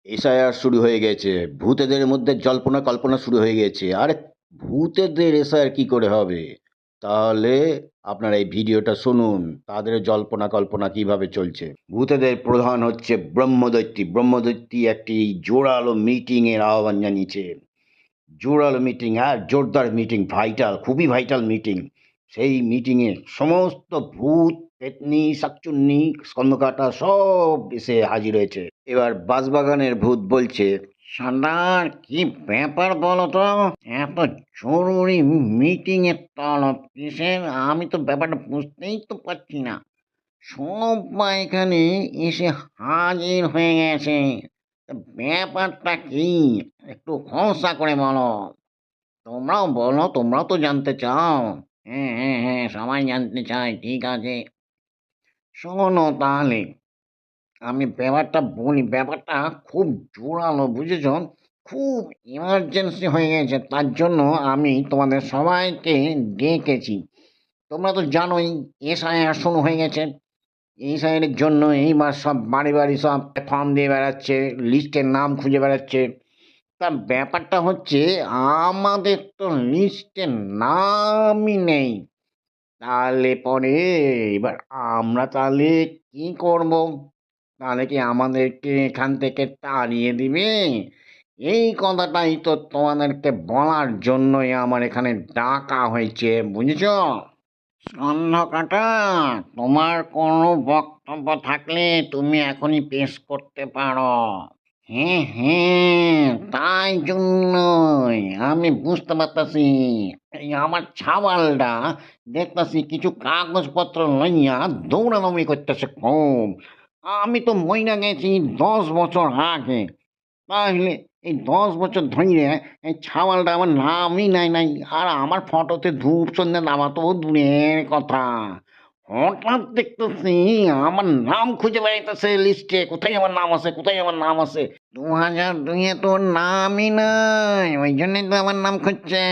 SIR শুরু হয়ে গেছে। ভূতেদের মধ্যে জল্পনা কল্পনা শুরু হয়ে গেছে। আরে ভূতেদের এসআইআর কি করে হবে? তাহলে আপনারা এই ভিডিওটা শুনুন। তাদের জল্পনা কল্পনা কিভাবে চলছে। ভূতেদের প্রধান হচ্ছে ব্রহ্মদৈত্যী। ব্রহ্মদৈত্যী একটি জোরালো মিটিং এর আহ্বান জানিয়েছে। জোরালো মিটিং, হ্যাঁ, জোরদার মিটিং, ভাইটাল, খুবই ভাইটাল মিটিং। সেই মিটিংয়ে সমস্ত ভূত, পেতনি, শাকচুন্নি, স্কন্দকাটা সব এসে হাজির হয়েছে। এবার বাঁশবাগানের ভূত বলছে, সর্দার, কি ব্যাপার বলো তো? এত জরুরি মিটিং এর তলব কিসের? আমি তো ব্যাপারটা বুঝতেই তো পারছি না। সবাই এখানে এসে হাজির হয়ে গেছে। তা ব্যাপারটা কি? একটু খোলসা করে বলো। তোমরাও বলো, তোমরাও তো জানতে চাও। হ্যাঁ হ্যাঁ হ্যাঁ, সবাই জানতে চায়, ঠিক আছে। শোনো তাহলে, আমি ব্যাপারটা বলি। ব্যাপারটা খুব জোরালো, বুঝেছ? খুব ইমার্জেন্সি হয়ে গেছে, তার জন্য আমি তোমাদের সবাইকে ডেকেছি। তোমরা তো জানোই এসআইআর শুরু হয়ে গেছে। এসআইআর এর জন্য এইবার সব বাড়ি বাড়ি সব ফর্ম দিয়ে বেড়াচ্ছে, লিস্টের নাম খুঁজে বেড়াচ্ছে। তা ব্যাপারটা হচ্ছে, আমাদের তো লিস্টে নামই নেই। তাহলে পরে এবার আমরা তাহলে কি করব? তাহলে কি আমাদেরকে এখান থেকে তাড়িয়ে দিবে? এই কথাটাই তো তোমাদেরকে বলার জন্যই আমার এখানে ডাকা হয়েছে, বুঝেছ? স্কন্ধকাটা, তোমার কোনো বক্তব্য থাকলে তুমি এখনই পেশ করতে পারো। হ্যাঁ হ্যাঁ, তাই জন্যই আমি বুঝতে পারতাছি। এই আমার ছাওয়ালটা দেখতাছি কিছু কাগজপত্র লইয়া দৌড়াদৌড়ি করতেছে খুব। আমি তো মইরা গেছি 10 বছর আগে। তাহলে এই 10 বছর ধরে এই ছাওয়ালটা আমার নামই নাই। আর আমার ফটোতে ধূপ সন্ধ্যা নামা তো দূরের কথা। হঠাৎ দেখতেছি আমার নাম খুঁজে বেড়াইতেছে লিস্টে। কোথায় আমার নাম আছে, কোথায় আমার নাম আছে? 2002-এ তোর নামই নাই, ওই জন্যই তো আমার নাম খুঁজছে।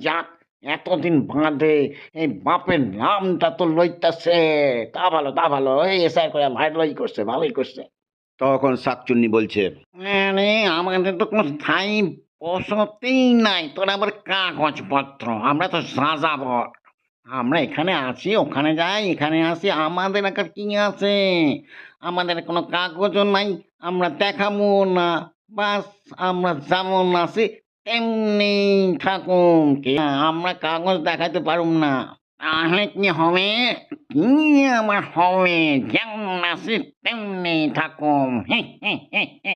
যাক, এতদিন বাদে এই বাপের নামটা তো লইতাছে। তা ভালো, তা ভালো। এই এসআই করে ভালোই করছে, ভালোই করছে। তখন শাকচুন্নি বলছে, আরে, আমাদের তো কোনো স্থায়ী বসতিই নাই, তোর আবার কাগজপত্র। আমরা তো যাযাবর। আমরা এখানে আছি, ওখানে যাই, এখানে আসি, আমাদের একার কি আছে? আমাদের কোনো কাগজও নাই, আমরা দেখাবো না। বাস, আমরা যেমন আছি তেমনি থাকুন। কি, আমরা কাগজ দেখাতে পারুম না? তাহলে কি হবে? কি আমার হবে? যেমন আছি তেমনি থাকুম।